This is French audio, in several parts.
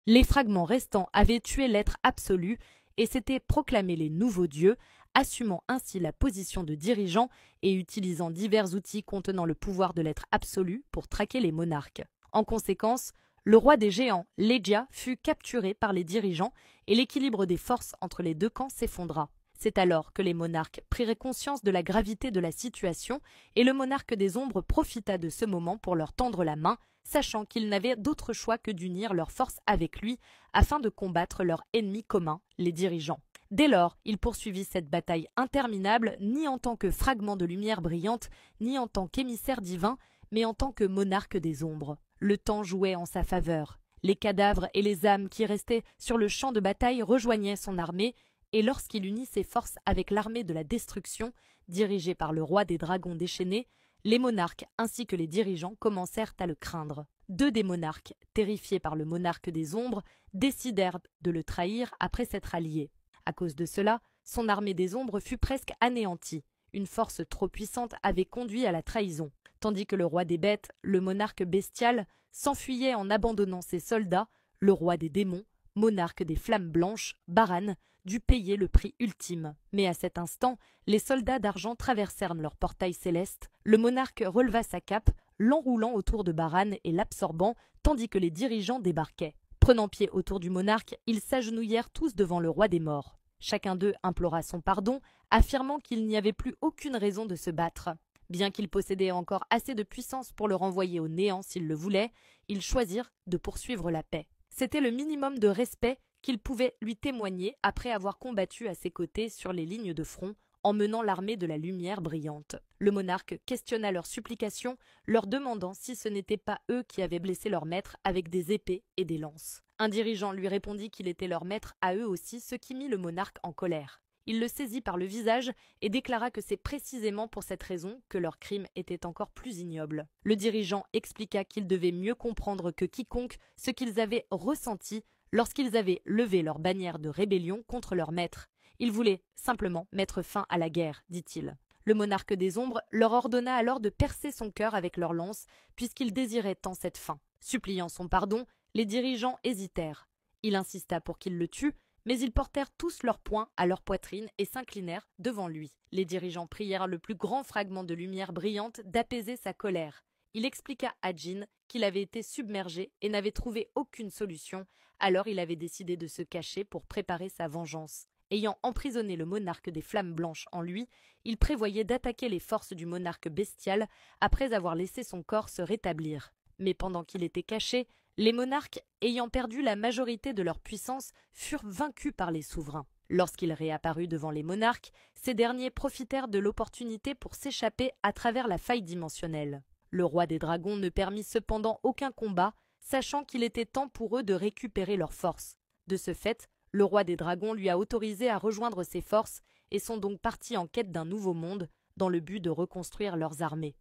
Les fragments restants avaient tué l'être absolu et s'étaient proclamés les nouveaux dieux, assumant ainsi la position de dirigeants et utilisant divers outils contenant le pouvoir de l'être absolu pour traquer les monarques. En conséquence, le roi des géants, Legia, fut capturé par les dirigeants et l'équilibre des forces entre les deux camps s'effondra. C'est alors que les monarques prirent conscience de la gravité de la situation et le monarque des ombres profita de ce moment pour leur tendre la main, sachant qu'ils n'avaient d'autre choix que d'unir leurs forces avec lui afin de combattre leur ennemi commun, les dirigeants. Dès lors, il poursuivit cette bataille interminable, ni en tant que fragment de lumière brillante, ni en tant qu'émissaire divin, mais en tant que monarque des ombres. Le temps jouait en sa faveur. Les cadavres et les âmes qui restaient sur le champ de bataille rejoignaient son armée, et lorsqu'il unit ses forces avec l'armée de la destruction, dirigée par le roi des dragons déchaînés, les monarques ainsi que les dirigeants commencèrent à le craindre. Deux des monarques, terrifiés par le monarque des ombres, décidèrent de le trahir après s'être alliés. À cause de cela, son armée des ombres fut presque anéantie. Une force trop puissante avait conduit à la trahison, tandis que le roi des bêtes, le monarque bestial, s'enfuyait en abandonnant ses soldats. Le roi des démons, monarque des flammes blanches, Baran, dut payer le prix ultime. Mais à cet instant, les soldats d'argent traversèrent leur portail céleste, le monarque releva sa cape, l'enroulant autour de Baran et l'absorbant, tandis que les dirigeants débarquaient. Prenant pied autour du monarque, ils s'agenouillèrent tous devant le roi des morts. Chacun d'eux implora son pardon, affirmant qu'il n'y avait plus aucune raison de se battre. Bien qu'ils possédaient encore assez de puissance pour le renvoyer au néant s'ils le voulaient, ils choisirent de poursuivre la paix. C'était le minimum de respect qu'ils pouvaient lui témoigner après avoir combattu à ses côtés sur les lignes de front en menant l'armée de la lumière brillante. Le monarque questionna leurs supplications, leur demandant si ce n'était pas eux qui avaient blessé leur maître avec des épées et des lances. Un dirigeant lui répondit qu'il était leur maître à eux aussi, ce qui mit le monarque en colère. Il le saisit par le visage et déclara que c'est précisément pour cette raison que leur crime était encore plus ignoble. Le dirigeant expliqua qu'ils devaient mieux comprendre que quiconque ce qu'ils avaient ressenti lorsqu'ils avaient levé leur bannière de rébellion contre leur maître. Ils voulaient simplement mettre fin à la guerre, dit-il. Le monarque des ombres leur ordonna alors de percer son cœur avec leurs lances, puisqu'ils désiraient tant cette fin. Suppliant son pardon, les dirigeants hésitèrent. Il insista pour qu'ils le tuent, mais ils portèrent tous leurs poings à leur poitrine et s'inclinèrent devant lui. Les dirigeants prièrent le plus grand fragment de lumière brillante d'apaiser sa colère. Il expliqua à Jin qu'il avait été submergé et n'avait trouvé aucune solution, alors il avait décidé de se cacher pour préparer sa vengeance. Ayant emprisonné le monarque des flammes blanches en lui, il prévoyait d'attaquer les forces du monarque bestial après avoir laissé son corps se rétablir. Mais pendant qu'il était caché, les monarques, ayant perdu la majorité de leur puissance, furent vaincus par les souverains. Lorsqu'il réapparut devant les monarques, ces derniers profitèrent de l'opportunité pour s'échapper à travers la faille dimensionnelle. Le roi des dragons ne permit cependant aucun combat, sachant qu'il était temps pour eux de récupérer leurs forces. De ce fait, le roi des dragons lui a autorisé à rejoindre ses forces et sont donc partis en quête d'un nouveau monde, dans le but de reconstruire leurs armées.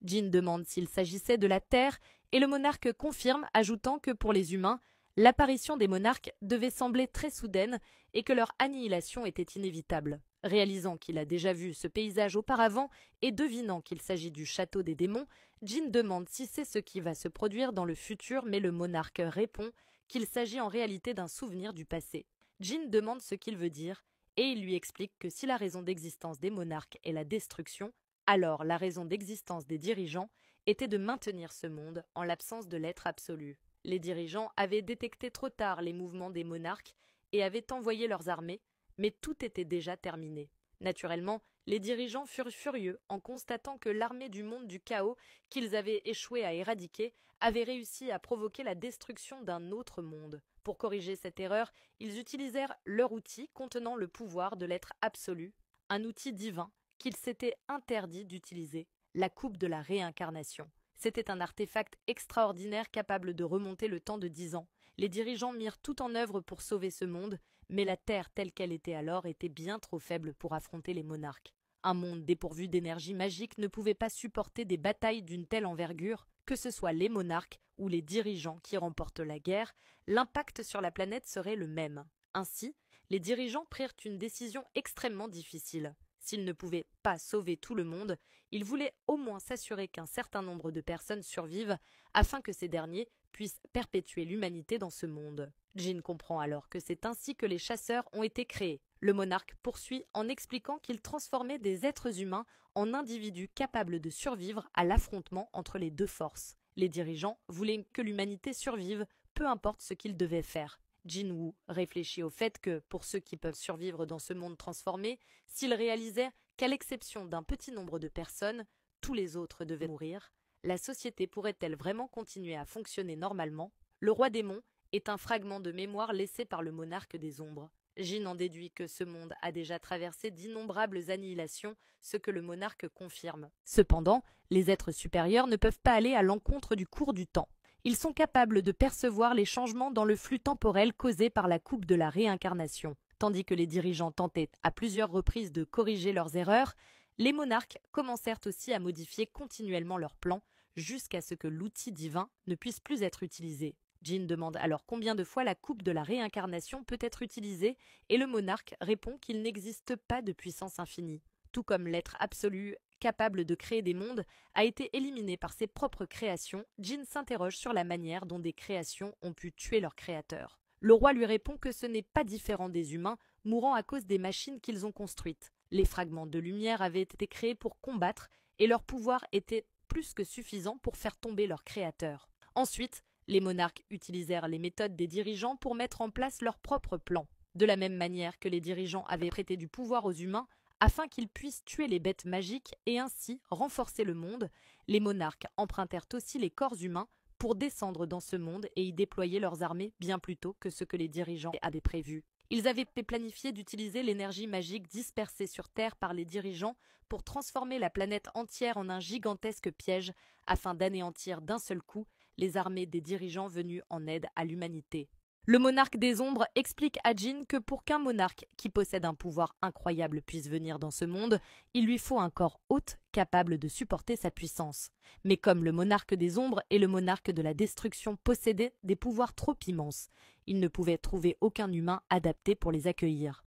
Jin demande s'il s'agissait de la Terre et le monarque confirme, ajoutant que pour les humains, l'apparition des monarques devait sembler très soudaine et que leur annihilation était inévitable. Réalisant qu'il a déjà vu ce paysage auparavant et devinant qu'il s'agit du château des démons, Jin demande si c'est ce qui va se produire dans le futur, mais le monarque répond qu'il s'agit en réalité d'un souvenir du passé. Jin demande ce qu'il veut dire et il lui explique que si la raison d'existence des monarques est la destruction, alors la raison d'existence des dirigeants était de maintenir ce monde en l'absence de l'être absolu. Les dirigeants avaient détecté trop tard les mouvements des monarques et avaient envoyé leurs armées, mais tout était déjà terminé. Naturellement, les dirigeants furent furieux en constatant que l'armée du monde du chaos qu'ils avaient échoué à éradiquer avait réussi à provoquer la destruction d'un autre monde. Pour corriger cette erreur, ils utilisèrent leur outil contenant le pouvoir de l'être absolu, un outil divin qu'il s'était interdit d'utiliser, la coupe de la réincarnation. C'était un artefact extraordinaire capable de remonter le temps de 10 ans. Les dirigeants mirent tout en œuvre pour sauver ce monde, mais la Terre telle qu'elle était alors était bien trop faible pour affronter les monarques. Un monde dépourvu d'énergie magique ne pouvait pas supporter des batailles d'une telle envergure, que ce soit les monarques ou les dirigeants qui remportent la guerre, l'impact sur la planète serait le même. Ainsi, les dirigeants prirent une décision extrêmement difficile. S'ils ne pouvaient pas sauver tout le monde, ils voulaient au moins s'assurer qu'un certain nombre de personnes survivent afin que ces derniers puisse perpétuer l'humanité dans ce monde. Jin comprend alors que c'est ainsi que les chasseurs ont été créés. Le monarque poursuit en expliquant qu'il transformait des êtres humains en individus capables de survivre à l'affrontement entre les deux forces. Les dirigeants voulaient que l'humanité survive, peu importe ce qu'ils devaient faire. Jin Woo réfléchit au fait que, pour ceux qui peuvent survivre dans ce monde transformé, s'ils réalisaient qu'à l'exception d'un petit nombre de personnes, tous les autres devaient mourir, la société pourrait-elle vraiment continuer à fonctionner normalement? Le roi démon est un fragment de mémoire laissé par le monarque des ombres. Jin en déduit que ce monde a déjà traversé d'innombrables annihilations, ce que le monarque confirme. Cependant, les êtres supérieurs ne peuvent pas aller à l'encontre du cours du temps. Ils sont capables de percevoir les changements dans le flux temporel causé par la coupe de la réincarnation. Tandis que les dirigeants tentaient à plusieurs reprises de corriger leurs erreurs, les monarques commencèrent aussi à modifier continuellement leurs plans jusqu'à ce que l'outil divin ne puisse plus être utilisé. Jin demande alors combien de fois la coupe de la réincarnation peut être utilisée et le monarque répond qu'il n'existe pas de puissance infinie. Tout comme l'être absolu capable de créer des mondes a été éliminé par ses propres créations, Jin s'interroge sur la manière dont des créations ont pu tuer leur créateur. Le roi lui répond que ce n'est pas différent des humains mourant à cause des machines qu'ils ont construites. Les fragments de lumière avaient été créés pour combattre et leur pouvoir était plus que suffisant pour faire tomber leur créateur. Ensuite, les monarques utilisèrent les méthodes des dirigeants pour mettre en place leurs propres plans. De la même manière que les dirigeants avaient prêté du pouvoir aux humains afin qu'ils puissent tuer les bêtes magiques et ainsi renforcer le monde, les monarques empruntèrent aussi les corps humains pour descendre dans ce monde et y déployer leurs armées bien plus tôt que ce que les dirigeants avaient prévu. Ils avaient planifié d'utiliser l'énergie magique dispersée sur Terre par les dirigeants pour transformer la planète entière en un gigantesque piège afin d'anéantir d'un seul coup les armées des dirigeants venus en aide à l'humanité. Le monarque des ombres explique à Jin que pour qu'un monarque qui possède un pouvoir incroyable puisse venir dans ce monde, il lui faut un corps hôte capable de supporter sa puissance. Mais comme le monarque des ombres et le monarque de la destruction possédaient des pouvoirs trop immenses, il ne pouvait trouver aucun humain adapté pour les accueillir.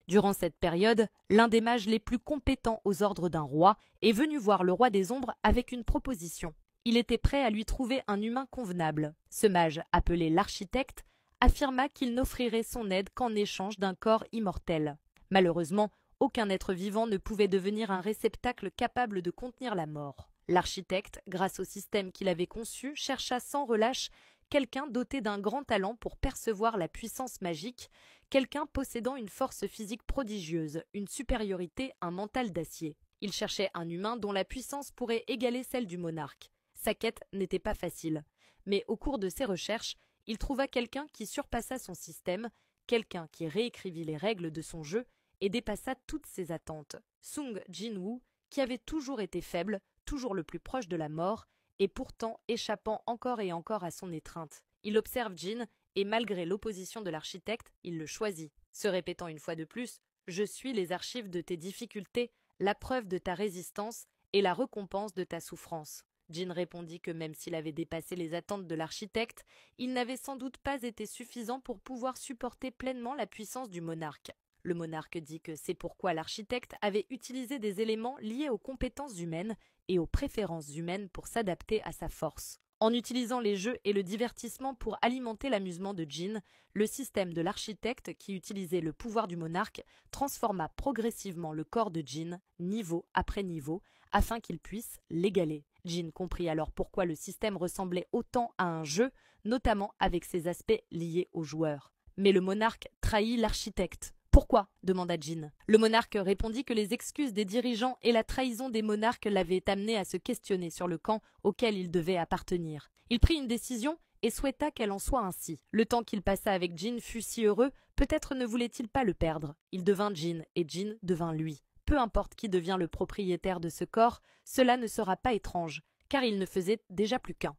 Durant cette période, l'un des mages les plus compétents aux ordres d'un roi est venu voir le roi des ombres avec une proposition. Il était prêt à lui trouver un humain convenable. Ce mage, appelé l'architecte, affirma qu'il n'offrirait son aide qu'en échange d'un corps immortel. Malheureusement, aucun être vivant ne pouvait devenir un réceptacle capable de contenir la mort. L'architecte, grâce au système qu'il avait conçu, chercha sans relâche quelqu'un doté d'un grand talent pour percevoir la puissance magique, quelqu'un possédant une force physique prodigieuse, une supériorité, un mental d'acier. Il cherchait un humain dont la puissance pourrait égaler celle du monarque. Sa quête n'était pas facile, mais au cours de ses recherches, il trouva quelqu'un qui surpassa son système, quelqu'un qui réécrivit les règles de son jeu et dépassa toutes ses attentes. Sung Jin-woo, qui avait toujours été faible, toujours le plus proche de la mort, et pourtant échappant encore et encore à son étreinte. Il observe Jin, et malgré l'opposition de l'architecte, il le choisit, se répétant une fois de plus « Je suis les archives de tes difficultés, la preuve de ta résistance et la récompense de ta souffrance. » Jin répondit que même s'il avait dépassé les attentes de l'architecte, il n'avait sans doute pas été suffisant pour pouvoir supporter pleinement la puissance du monarque. Le monarque dit que c'est pourquoi l'architecte avait utilisé des éléments liés aux compétences humaines et aux préférences humaines pour s'adapter à sa force. En utilisant les jeux et le divertissement pour alimenter l'amusement de Jin, le système de l'architecte, qui utilisait le pouvoir du monarque, transforma progressivement le corps de Jin, niveau après niveau, afin qu'il puisse l'égaler. Jin comprit alors pourquoi le système ressemblait autant à un jeu, notamment avec ses aspects liés aux joueurs. Mais le monarque trahit l'architecte. Pourquoi ? Demanda Jin. Le monarque répondit que les excuses des dirigeants et la trahison des monarques l'avaient amené à se questionner sur le camp auquel il devait appartenir. Il prit une décision et souhaita qu'elle en soit ainsi. Le temps qu'il passa avec Jin fut si heureux, peut-être ne voulait-il pas le perdre. Il devint Jin et Jin devint lui. Peu importe qui devient le propriétaire de ce corps, cela ne sera pas étrange, car il ne faisait déjà plus qu'un.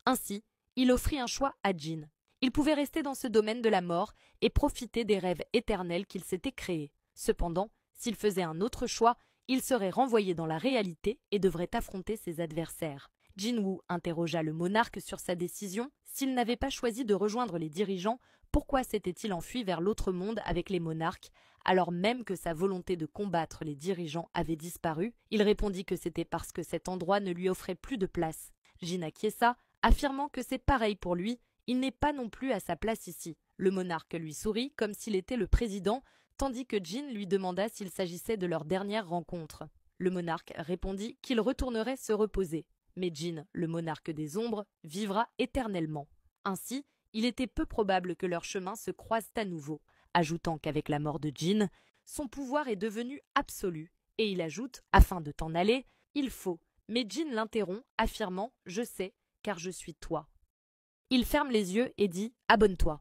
Ainsi, il offrit un choix à Jin. Il pouvait rester dans ce domaine de la mort et profiter des rêves éternels qu'il s'était créés. Cependant, s'il faisait un autre choix, il serait renvoyé dans la réalité et devrait affronter ses adversaires. Jin-woo interrogea le monarque sur sa décision. S'il n'avait pas choisi de rejoindre les dirigeants, pourquoi s'était-il enfui vers l'autre monde avec les monarques, alors même que sa volonté de combattre les dirigeants avait disparu? Il répondit que c'était parce que cet endroit ne lui offrait plus de place. Jin acquiesça, affirmant que c'est pareil pour lui, il n'est pas non plus à sa place ici. Le monarque lui sourit comme s'il était le président, tandis que Jin lui demanda s'il s'agissait de leur dernière rencontre. Le monarque répondit qu'il retournerait se reposer. Mais Jin, le monarque des ombres, vivra éternellement. Ainsi, il était peu probable que leurs chemins se croisent à nouveau, ajoutant qu'avec la mort de Jin, son pouvoir est devenu absolu. Et il ajoute, afin de t'en aller, il faut. Mais Jin l'interrompt, affirmant, je sais, car je suis toi. Il ferme les yeux et dit, abonne-toi.